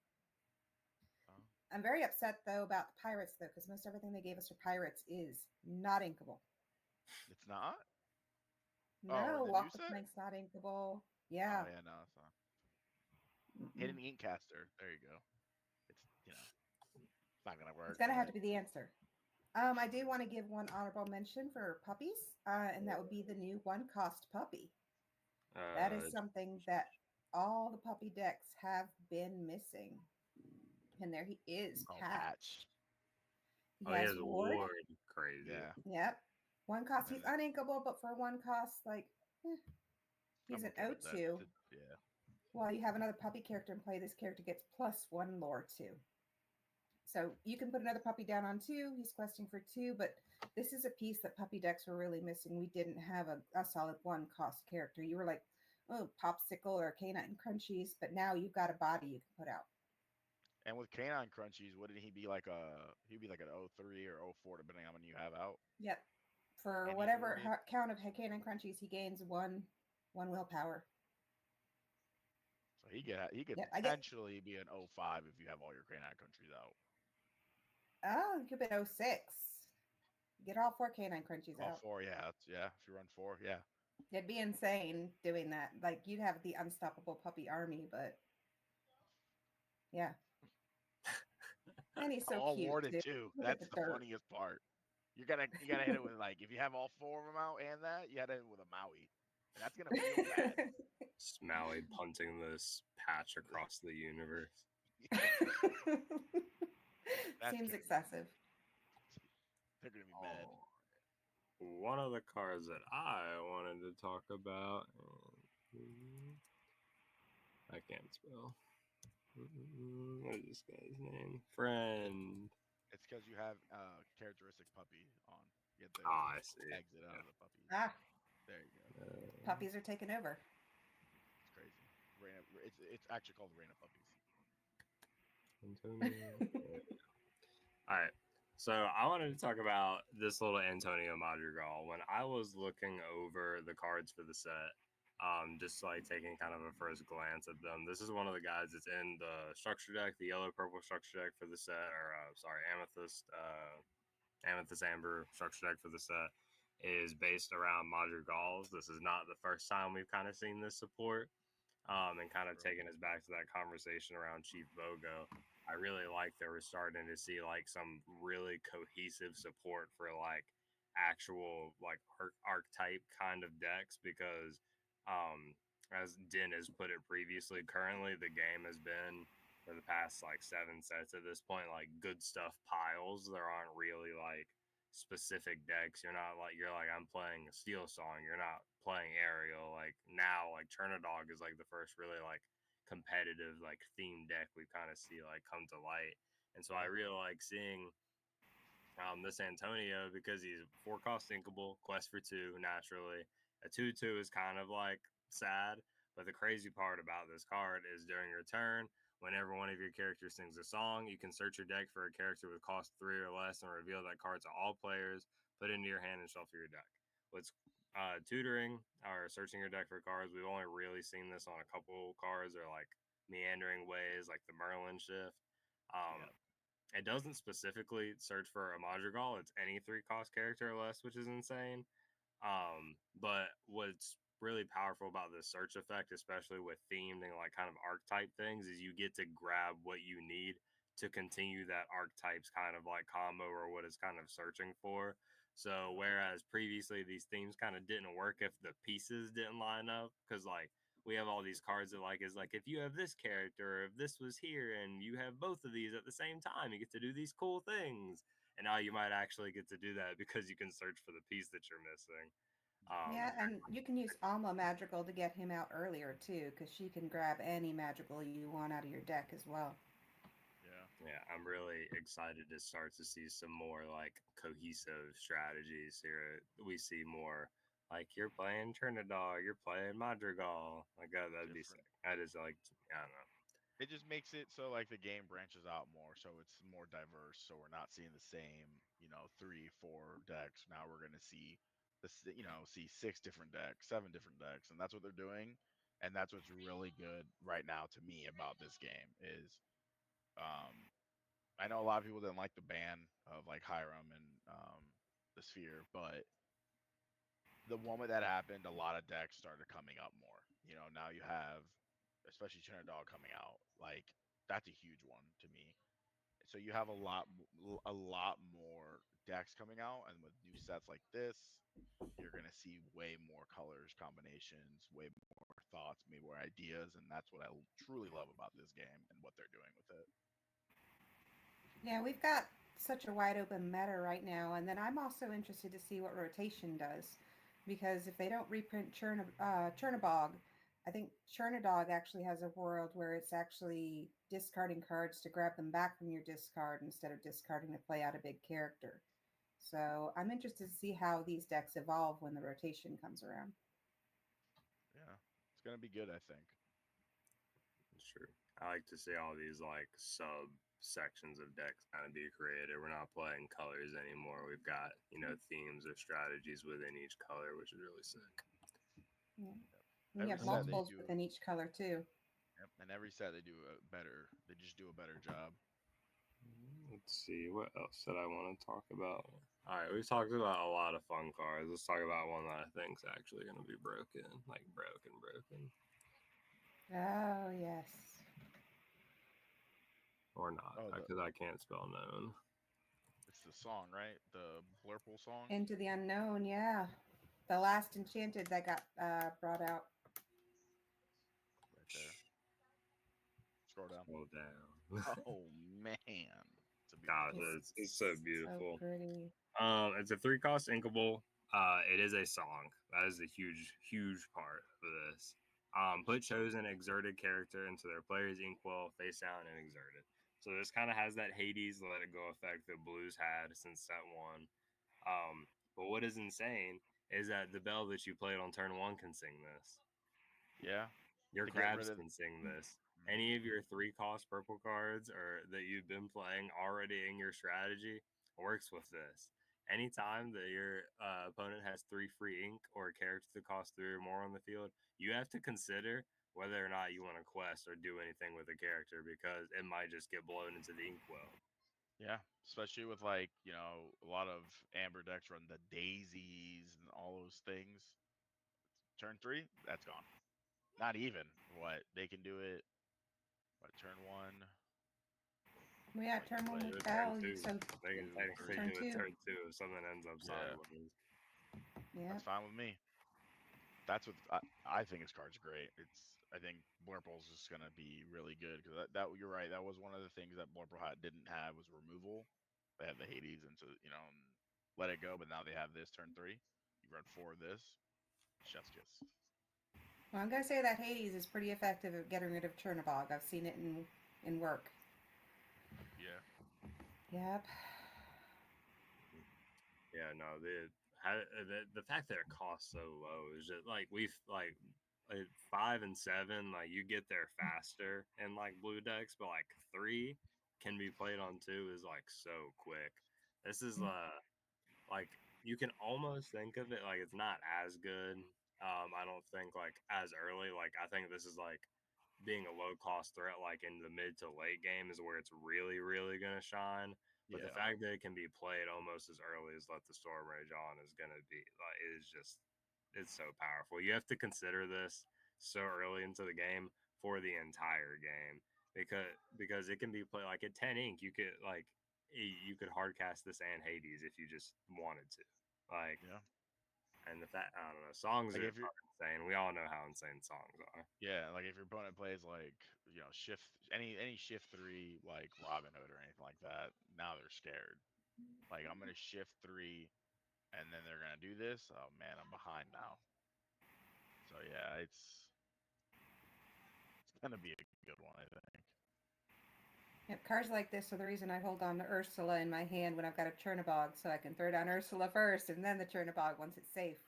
I'm very upset though about the pirates though, because most everything they gave us for pirates is not inkable. It's not. No, the Walk new the set? Plank's not inkable. Yeah. Oh yeah, no, it's not. Hidden Inkcaster. There you go. It's it's not gonna work. It's gonna have to be the answer. I do want to give one honorable mention for puppies, and that would be the new 1 cost puppy. That is something that all the puppy decks have been missing. And there he is, Patch. He has Ward. Crazy. Yeah. Yep. 1 cost. He's uninkable, but for 1 cost, like, he's an O2. Yeah. Well, you have another puppy character and play, this character gets +1 lore too. So you can put another puppy down on 2. He's questing for 2, but this is a piece that puppy decks were really missing. We didn't have a solid 1 cost character. You were like, oh, Popsicle or Canine Crunchies, but now you've got a body you can put out. And with Canine Crunchies, wouldn't he be like he'd be like an 03 or 04, depending on when you have out? Yep. For whatever count of Canine Crunchies, he gains 1 willpower. So he could potentially be an 05 if you have all your Canine Crunchies out. Oh, you could be 06. Get all 4 Canine Crunchies out. All 4, yeah. If you run 4, yeah. It'd be insane doing that. Like, you'd have the unstoppable puppy army, but yeah. And he's so all cute. Warded too. That's the funniest part. You gotta hit it with, like, if you have all 4 of them out and that, you gotta hit it with a Maui. And that's gonna feel bad. Maui punting this Patch across the universe. Seems excessive. They're gonna be mad. One of the cards that I wanted to talk about I can't spell. What is this guy's name? Friend. It's because you have characteristic puppy on. You get the I see. exit out of the puppy. Ah, There you go. puppies are taking over. It's crazy. It's actually called Reign of Puppies. Antonio. All right. So I wanted to talk about this little Antonio Madrigal. When I was looking over the cards for the set, just like taking kind of a first glance at them, this is one of the guys that's in the structure deck, the yellow-purple structure deck for the set, or amethyst amber structure deck for the set is based around Madrigals. This is not the first time we've kind of seen this support. And kind of taking us back to that conversation around Chief Bogo. I really like that we're starting to see like some really cohesive support for like actual like archetype kind of decks because as Din has put it previously, currently the game has been for the past like 7 sets at this point, like good stuff piles. There aren't really like specific decks. You're like I'm playing a Steel Song. You're not playing Aerial. Like now, like Chernodog is like the first really like competitive like theme deck we kind of see like come to light. And so I really like seeing this Antonio because he's 4-cost inkable, quest for 2 naturally. A 2/2 is kind of like sad, but the crazy part about this card is during your turn, whenever one of your characters sings a song, you can search your deck for a character with cost 3 or less and reveal that card to all players, put it into your hand and shuffle your deck. What's tutoring or searching your deck for cards, we've only really seen this on a couple cards or like meandering ways like the Merlin shift. It doesn't specifically search for a Madrigal. It's any 3-cost character or less, which is insane. But what's really powerful about this search effect, especially with themed and like kind of archetype things, is you get to grab what you need to continue that archetype's kind of like combo or what it's kind of searching for. So whereas previously these themes kind of didn't work if the pieces didn't line up, because like we have all these cards that like is like if you have this character, or if this was here and you have both of these at the same time, you get to do these cool things. And now you might actually get to do that because you can search for the piece that you're missing. Yeah, and you can use Alma Madrigal to get him out earlier too, because she can grab any Madrigal you want out of your deck as well. Yeah, I'm really excited to start to see some more like cohesive strategies here. We see more like you're playing Trinidad, you're playing Madrigal. Like that'd be sick. I just like I don't know. It just makes it so like the game branches out more, so it's more diverse. So we're not seeing the same, 3-4 decks. Now we're gonna see see 6 different decks, 7 different decks, and that's what they're doing. And that's what's really good right now to me about this game is, I know a lot of people didn't like the ban of like Hiram and the Sphere, but the moment that happened, a lot of decks started coming up more. Now you have, especially Trinidad coming out, like that's a huge one to me. So you have a lot more decks coming out, and with new sets like this, you're gonna see way more colors, combinations, way more thoughts, maybe more ideas, and that's what I truly love about this game and what they're doing with it. Yeah, we've got such a wide open meta right now, and then I'm also interested to see what rotation does, because if they don't reprint Chernabog, I think Chernadog actually has a world where it's actually discarding cards to grab them back from your discard instead of discarding to play out a big character. So I'm interested to see how these decks evolve when the rotation comes around. Yeah, it's gonna be good, I think. Sure. I like to see all these like sub sections of decks kind of be created. We're not playing colors anymore. We've got, themes or strategies within each color, which is really sick. Yeah. We have multiples within each color too. Yep. And every set they just do a better job. Let's see, what else did I want to talk about? All right, we've talked about a lot of fun cards. Let's talk about one that I think is actually going to be broken, like broken. Oh, yes. Or not, because I can't spell known. It's the song, right? The Blurple song? Into the Unknown, yeah. The last Enchanted that got brought out. Right there. Scroll down. Oh, man. It's so beautiful. So pretty. It's a 3-cost inkable. It is a song. That is a huge part of this. Put chosen exerted character into their player's inkwell, face down, and exerted. So this kind of has that Hades let it go effect that Blues had since set 1. But what is insane is that the bell that you played on turn 1 can sing this. Yeah. Your To get rid crabs of- can sing this. Any of your 3-cost purple cards or that you've been playing already in your strategy works with this. Anytime that your opponent has 3 free ink or a character that costs 3 or more on the field, you have to consider whether or not you want to quest or do anything with a character because it might just get blown into the inkwell. Yeah, especially with like, you know, a lot of Amber decks run the daisies and all those things. Turn 3, that's gone. Not even what they can do it. What, turn 1? Well, yeah, Like, turn play 1 it. with Turn Bell. 2. So They can technically Turn do it 2. turn 2 if something ends up Yeah. sideways. yeah, That's fine with me. That's what I think his card's great. I think Blurple's just gonna be really good because that you're right. That was one of the things that Blurple didn't have was removal. They had the Hades into and let it go, but now they have this turn 3. You run 4 of this, chef's kiss. well, I'm gonna say that Hades is pretty effective at getting rid of Chernobog. I've seen it in work. Yeah, Yep. Yeah, no, the fact that it costs so low is just like we've like 5 and 7, like you get there faster in like blue decks, but like 3 can be played on 2 is like so quick. This is like you can almost think of it like it's not as good. I don't think like as early. Like I think this is like being a low cost threat like in the mid to late game is where it's really, really gonna shine. But the yeah, fact that it can be played almost as early as Let the Storm Rage On is gonna be like it's so powerful. You have to consider this so early into the game for the entire game because it can be played like at 10 ink you could hardcast this and Hades if you just wanted to. Like yeah. and the fact I don't know, songs Like are if you're insane. We all know how insane songs are. like if your opponent plays like shift any shift 3 like Robin Hood or anything like that, now they're scared. Like I'm gonna shift 3 and then they're gonna do this. Oh man, I'm behind now. So yeah, it's gonna be a good one, I think. Yep, cards like this are the reason I hold on to Ursula in my hand when I've got a Chernobog, so I can throw down Ursula first and then the Chernobog once it's safe.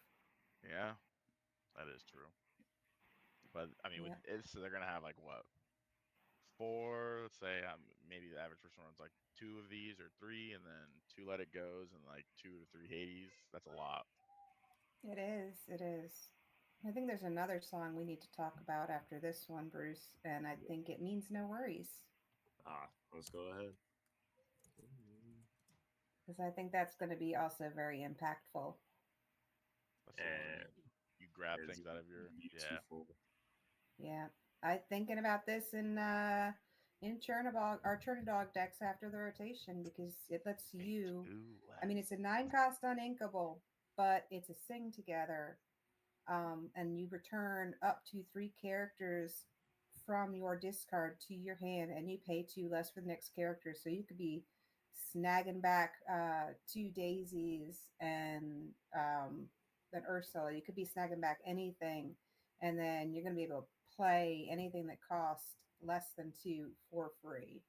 Yeah, that is true. But I mean, with Yeah. this, they're gonna have like what 4? Let's say maybe the average person runs like 2 of these or 3, and then 2 Let It Goes and like 2 to 3 Hades. That's a lot. It is. It is. I think there's another song we need to talk about after this one, Bruce, and I think it means no worries. Let's go ahead. Because I think that's going to be also very impactful. That's the one where you grab It's things out of your beautiful. Yeah. I'm thinking about this in Chernobog, our Chernodog decks after the rotation because it lets you. I mean, it's a 9-cost uninkable, but it's a sing together. And you return up to 3 characters from your discard to your hand, and you pay 2 less for the next character. So you could be snagging back 2 daisies and an Ursula. You could be snagging back anything, and then you're going to be able to play anything that costs less than 2 for free.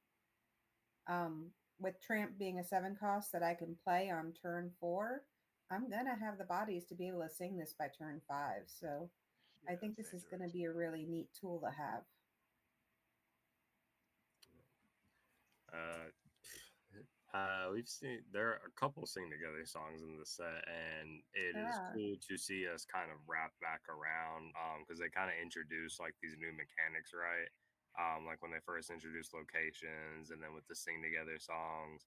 With Tramp being a 7 cost that I can play on turn 4, I'm going to have the bodies to be able to sing this by turn 5. So I think this is going to be a really neat tool to have. We've seen there are a couple sing together songs in the set, and it is cool to see us kind of wrap back around because they kind of introduce like these new mechanics, right? Like when they first introduced locations, and then with the sing together songs.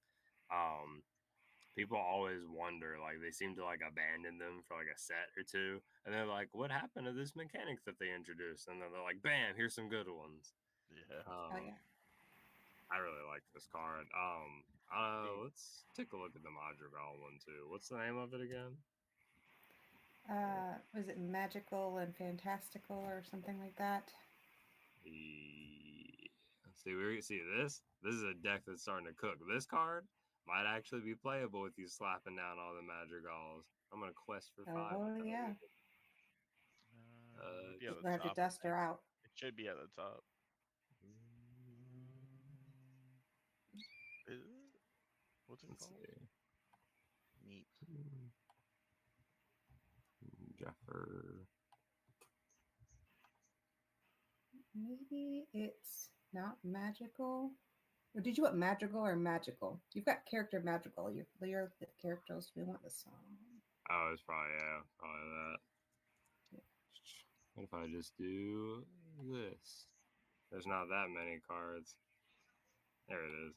People always wonder, like they seem to like abandon them for like a set or two, and they're like, "What happened to this mechanic that they introduced?" And then they're like, "Bam! Here's some good ones." Yeah. Yeah. I really like this card. Let's take a look at the Madrigal one too. What's the name of it again? Was it magical and fantastical or something like that? Let's see. We see this. This is a deck that's starting to cook. This card might actually be playable with you slapping down all the Madrigals. I'm gonna quest for 5. Oh yeah. It'd be at We're the gonna have to top, I dust her think. out. It should be at the top. Is it? What's it Let's called? see. Neat. Jafar. Maybe it's not magical. Or did you want magical or magical? You've got character magical. You're the characters. We want the song. Oh, it's probably that. Yeah. What if I just do this? There's not that many cards. There it is.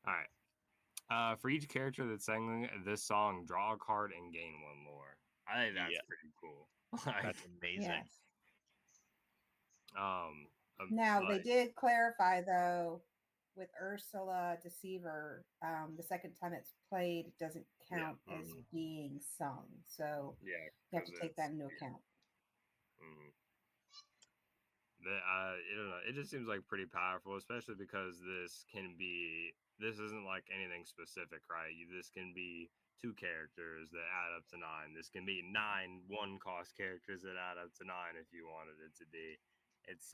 All right. For each character that sang this song, draw a card and gain one more. I think that's pretty cool. That's amazing. Yes. Now They did clarify though, with Ursula Deceiver, the second time it's played doesn't count as being sung. So you have to take that into account. I don't know. It just seems like pretty powerful, especially because this isn't like anything specific, right? This can be 2 characters that add up to 9. This can be 9 1-cost characters that add up to 9 if you wanted it to be. It's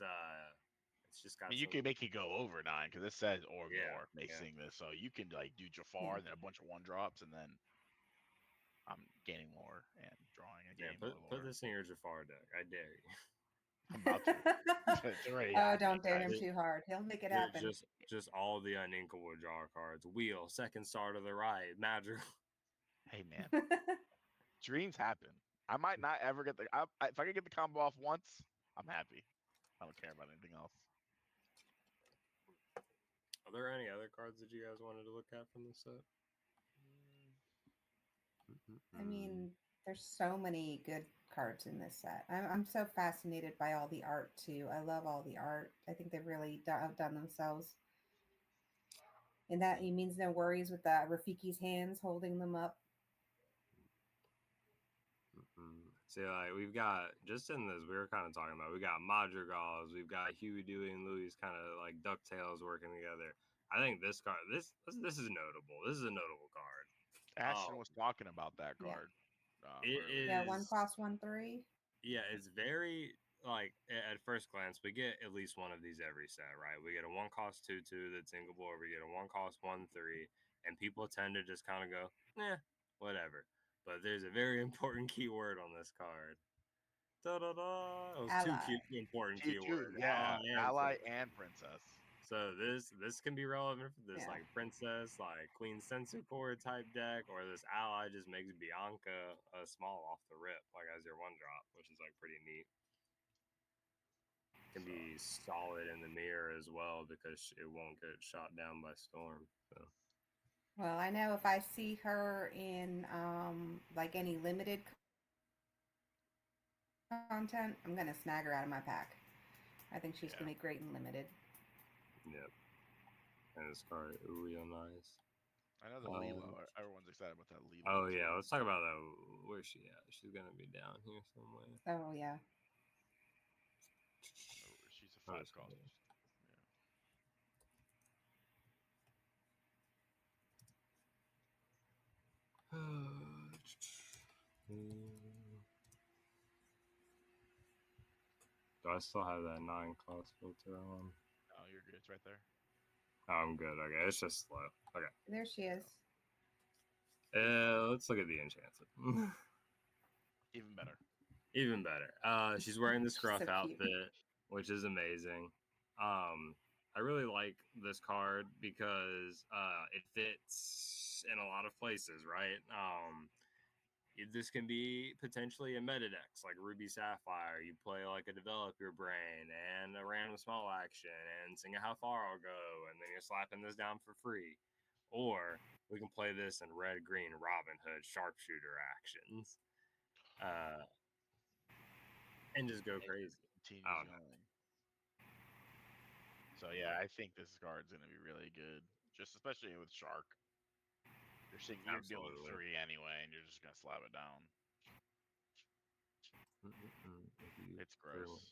just got. You can make it go over 9 because it says or more yeah. sing this, so you can like do Jafar and then a bunch of 1-drops, and then I'm gaining more and drawing a game. Put this in your Jafar deck. I dare you. I'm about to. Don't dare him too hard. He'll make it happen. Just all the uninkable draw cards. Wheel, second star to the right, magic. Hey man, dreams happen. I might not ever get if I can get the combo off once, I'm happy. I don't care about anything else. Are there any other cards that you guys wanted to look at from this set? I mean, there's so many good cards in this set. I'm so fascinated by all the art too. I love all the art. I think they've really outdone themselves. And that he means no worries with Rafiki's hands holding them up. See, like we've got just in this, we were kind of talking about. We got Madrigals, we've got Huey, Dewey, and Louie's kind of like Ducktales working together. I think this card, this is notable. This is a notable card. Ashton was talking about that card. It is 1-cost 1/3. Yeah, it's very like at first glance, we get at least one of these every set, right? We get a 1-cost 2/2 that's singable, or we get a 1-cost 1/3, and people tend to just kind of go, whatever. But there's a very important keyword on this card. Da-da-da. It was 2 important keywords. Yeah, ally and princess. So this can be relevant for this like princess, like Queen Sensor Core type deck, or this ally just makes Bianca a small off the rip, like as your 1-drop, which is like pretty neat. Can be solid in the mirror as well because it won't get shot down by storm. So. Well, I know if I see her in like any limited content, I'm gonna snag her out of my pack. I think she's gonna be great in limited. Yep. And this card real nice. I know the Lilo. Everyone's excited about that Lilo. Oh yeah, let's talk about that. Where's she at? She's gonna be down here somewhere. Oh yeah. She's a 5-cost. Do I still have that 9-cost filter on? Oh, you're good. It's right there. Oh, I'm good. Okay, it's just slow. Okay. There she is. Let's look at the enchanted. Even better. Even better. She's wearing the scruff so outfit, which is amazing. I really like this card because it fits in a lot of places, right? This can be potentially a meta deck, like Ruby Sapphire. You play like a Develop Your Brain and a random small action and sing a How Far I'll Go, and then you're slapping this down for free. Or we can play this in red, green, Robin Hood, sharpshooter actions. And just go crazy. So yeah, I think this card's gonna be really good. Just especially with Shark. You're dealing 3 anyway, and you're just gonna slap it down. It's gross.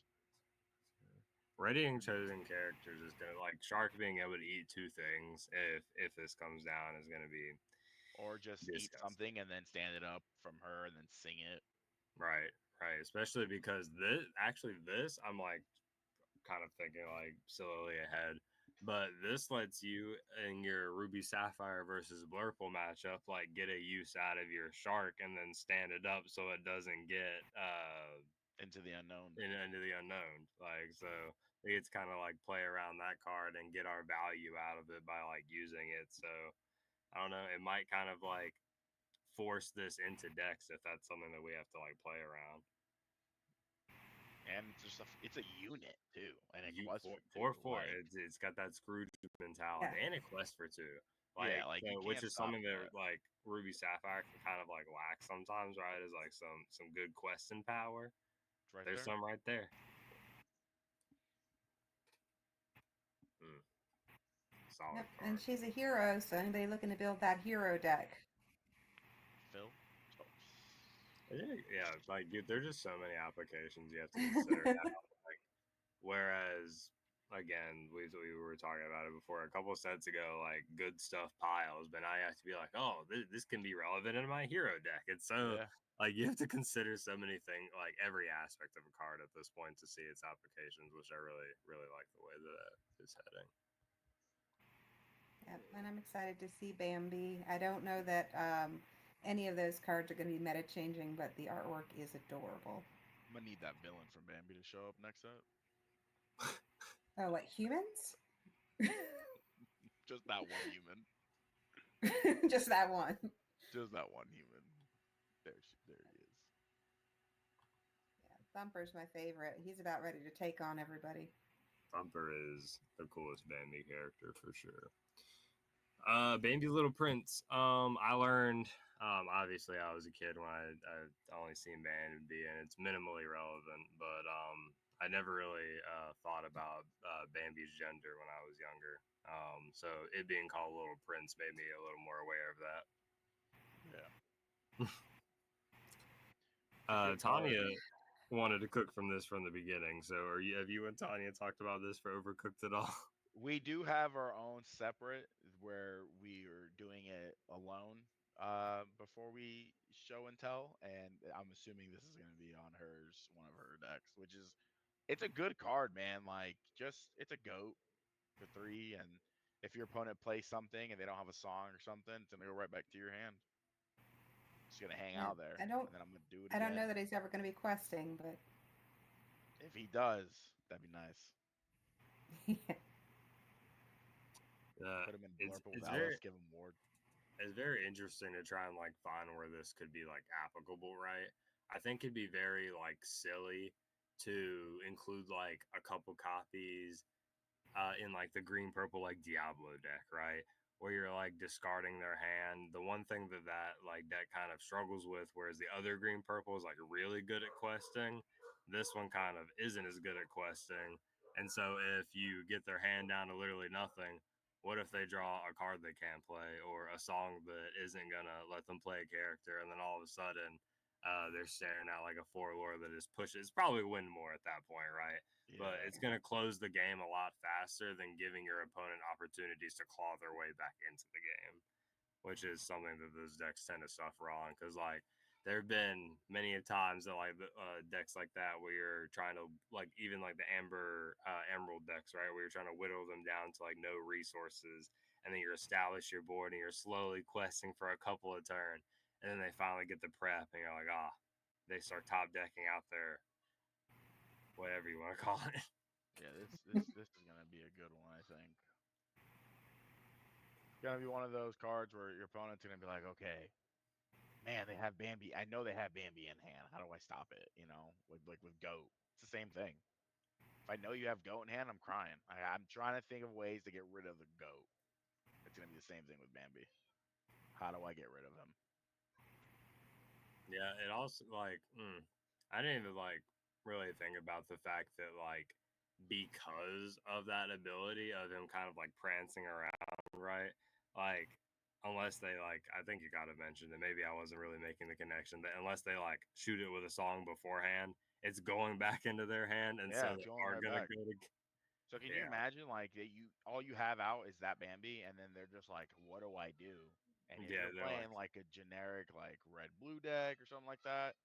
Readying chosen characters is gonna like Shark being able to eat 2 things if this comes down is gonna be, or just eat something and then stand it up from her and then sing it. Right. Especially because this, I'm like kind of thinking like slowly ahead, but this lets you in your Ruby Sapphire versus Blurple matchup like get a use out of your shark and then stand it up so it doesn't get Into the unknown. into the unknown. Like so it's kind of like play around that card and get our value out of it by like using it. So I don't know, it might kind of like force this into decks if that's something that we have to like play around. And it's just it's a unit too, and it You quests for two. 4/4. Like, It's got that Scrooge mentality Yeah. and a quest for two. yeah, Like like you so, which can't is stop something that that. like Ruby Sapphire can kind of like lack sometimes, right? Is like some good questing power. It's right There's there. some right there. Solid Yep. card. And she's a hero, so anybody looking to build that hero deck. Phil. Oh. Yeah, like dude, there's just so many applications you have to consider now. Like, whereas again, we were talking about it before a couple of sets ago, like good stuff piles, but now you have to be like, oh, this can be relevant in my hero deck. It's so Yeah. like you have to consider so many things, like every aspect of a card at this point to see its applications, which I really like the way that is heading. Yep, and I'm excited to see Bambi. I don't know that any of those cards are going to be meta changing, but the artwork is adorable. I'm gonna need that villain from Bambi to show up next set. Oh, what, humans? Just that one human. Just that one. Just that one human. There he is. Yeah, Thumper's my favorite. He's about ready to take on everybody. Thumper is the coolest Bambi character for sure. Bambi's Little Prince. I learned. Obviously, I was a kid when I only seen Bambi, and it's minimally relevant. But I never really thought about Bambi's gender when I was younger. So it being called Little Prince made me a little more aware of that. Yeah. Tanya wanted to cook from the beginning. So have you and Tanya talked about this for Overcooked at all? We do have our own separate where we are doing it alone before we show and tell, and I'm assuming this is going to be on one of her decks, which is it's a good card, man. Like it's a goat for 3, and if your opponent plays something and they don't have a song or something, it's gonna go right back to your hand. It's gonna hang out there, and then I'm gonna do it I don't know again. that he's ever going to be questing, but If he does, that'd be nice. Put him in Blurple with Alice, give him Ward. It's very interesting to try and like find where this could be like applicable, right? I think it'd be very like silly to include like a couple copies in like the green purple like Diablo deck, right? Where you're like discarding their hand. The one thing that like deck kind of struggles with, whereas the other green purple is like really good at questing, this one kind of isn't as good at questing. And so if you get their hand down to literally nothing, what if they draw a card they can't play or a song that isn't gonna let them play a character, and then all of a sudden they're staring at like a 4 lore that just pushes. It's probably win more at that point, right? Yeah. But it's going to close the game a lot faster than giving your opponent opportunities to claw their way back into the game, which is something that those decks tend to suffer on. Because like there have been many times that like decks like that where you're trying to like even like the Emerald decks, right, where you're trying to whittle them down to like no resources, and then you establish your board and you're slowly questing for a couple of turns, and then they finally get the prep, and you're like, they start top decking out their whatever you want to call it. Yeah, this is gonna be a good one, I think. It's gonna be one of those cards where your opponent's gonna be like, okay, man, they have Bambi. I know they have Bambi in hand. How do I stop it? You know, with Goat, it's the same thing. If I know you have Goat in hand, I'm crying. I'm trying to think of ways to get rid of the Goat. It's gonna be the same thing with Bambi. How do I get rid of him? Yeah, it also like I didn't even like really think about the fact that like because of that ability of him kind of like prancing around, right? Like unless they like, I think you got to mention that maybe I wasn't really making the connection that unless they like shoot it with a song beforehand, it's going back into their hand, and Yeah, so it's they going are right gonna back. go to. So can you imagine like that all you have out is that Bambi, and then they're just like, what do I do? And if Yeah, you're they're playing like a generic like red blue deck or something like that,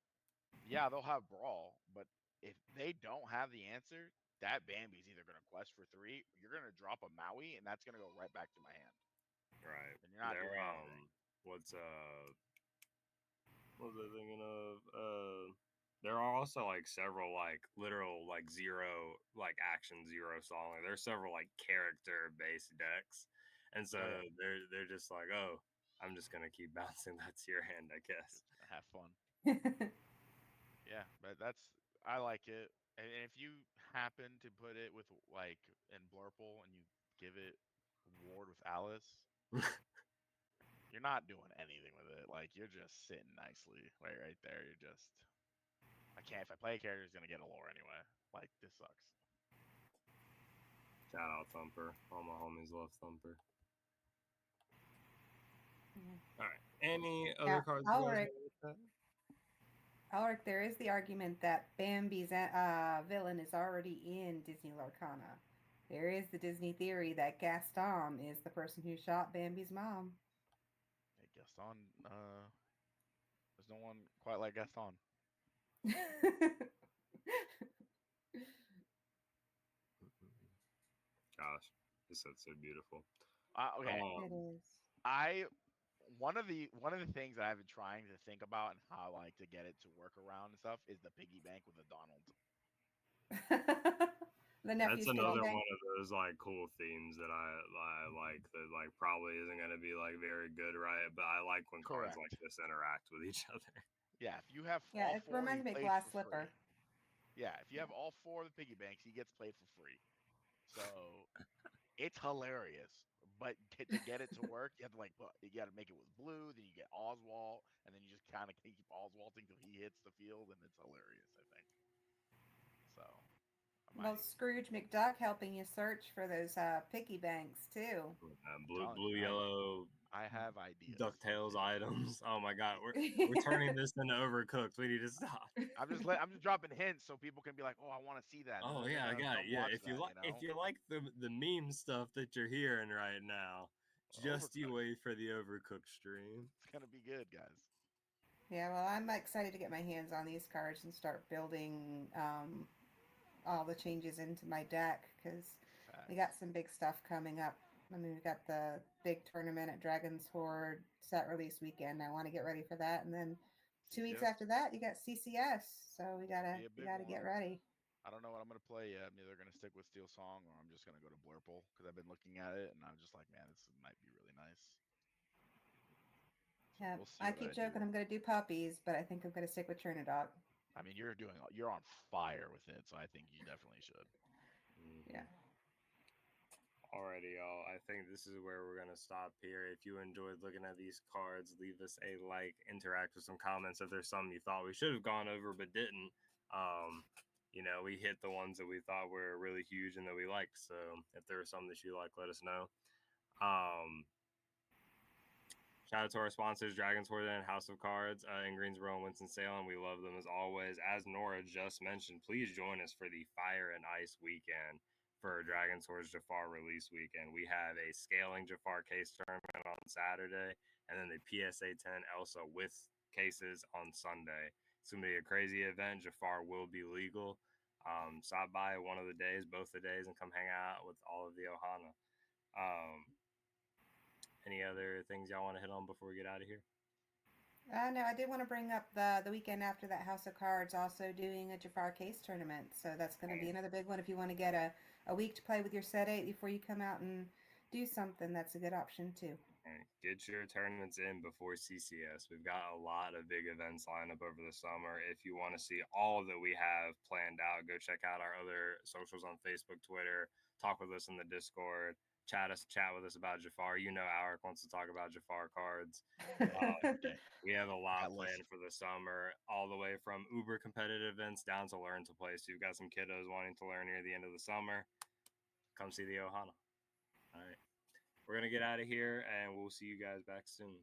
Yeah, they'll have brawl, but if they don't have the answer, that Bambi's either gonna quest for 3, or you're gonna drop a Maui, and that's gonna go right back to my hand. Right. And you're not doing anything. What's what was I thinking of? There are also like several like literal like zero like action zero song. There's several like character based decks, and so they're just like, oh, I'm just gonna keep bouncing that to your hand, I guess. Just gonna have fun. Yeah, but I like it. And if you happen to put it with like in Blurple and you give it Ward with Alice, you're not doing anything with it. Like you're just sitting nicely right there. You're just if I play a character, he's gonna get a lore anyway. Like this sucks. Shout out Thumper. All my homies love Thumper. All right. Any other cards? Alaric, there is the argument that Bambi's villain is already in Disney Lorcana. There is the Disney theory that Gaston is the person who shot Bambi's mom. Hey, Gaston, there's no one quite like Gaston. Gosh, this set's so beautiful. Okay, it is. One of the things that I've been trying to think about and how like to get it to work around and stuff is the piggy bank with the Donald. That's another one of those like cool themes that I like that like probably isn't going to be like very good, right? But I like when cards like this interact with each other. Yeah, if you have it reminds me of Glass Slipper. Free. Yeah, if you have all 4 of the piggy banks, he gets played for free. So it's hilarious. But to get it to work, you have to you got to make it with blue. Then you get Oswald, and then you just kind of keep Oswalding till he hits the field, and it's hilarious. I think. So. Well, Scrooge McDuck helping you search for those piggy banks too. Blue, yellow. I have ideas. DuckTales items. Oh my god, we're turning this into Overcooked. We need to stop. I'm just dropping hints so people can be like, oh, I want to see that. Oh yeah, I got it. Yeah, if you like the meme stuff that you're hearing right now, just you wait for the Overcooked stream. It's gonna be good, guys. Yeah, well, I'm excited to get my hands on these cards and start building all the changes into my deck because we got some big stuff coming up. I mean, we got the big tournament at Dragon's Horde set release weekend. I want to get ready for that, and then 2 weeks after that, you got CCS. So we gotta get ready. I don't know what I'm gonna play yet. I'm either gonna stick with Steel Song or I'm just gonna go to Blurple because I've been looking at it and I'm just like, man, this might be really nice. So yeah, I keep joking I'm gonna do puppies, but I think I'm gonna stick with Trinidad. I mean, you're on fire with it, so I think you definitely should. Yeah. Alrighty, y'all. I think this is where we're gonna stop here. If you enjoyed looking at these cards, leave us a like, interact with some comments. If there's some you thought we should have gone over but didn't, we hit the ones that we thought were really huge and that we liked. So if there are some that you like, let us know. Shout out to our sponsors, Dragon's Horde and House of Cards in Greensboro and Winston-Salem. We love them as always. As Nora just mentioned, please join us for the Fire and Ice weekend for Dragon's Horde's Jafar release weekend. We have a scaling Jafar case tournament on Saturday and then the PSA 10 Elsa with cases on Sunday. It's going to be a crazy event. Jafar will be legal. Stop by one of the days, both the days, and come hang out with all of the Ohana. Any other things y'all want to hit on before we get out of here? No, I did want to bring up the weekend after that House of Cards also doing a Jafar case tournament. So that's going to be another big one. If you want to get a week to play with your set 8 before you come out and do something, that's a good option too. Get your tournaments in before CCS. We've got a lot of big events lined up over the summer. If you want to see all that we have planned out, go check out our other socials on Facebook, Twitter, talk with us in the Discord. Chat with us about Jafar. Alaric wants to talk about Jafar cards. We have a lot planned for the summer, all the way from uber competitive events down to learn to play. So you've got some kiddos wanting to learn near the end of the summer. Come see the Ohana. All right. We're going to get out of here, and we'll see you guys back soon.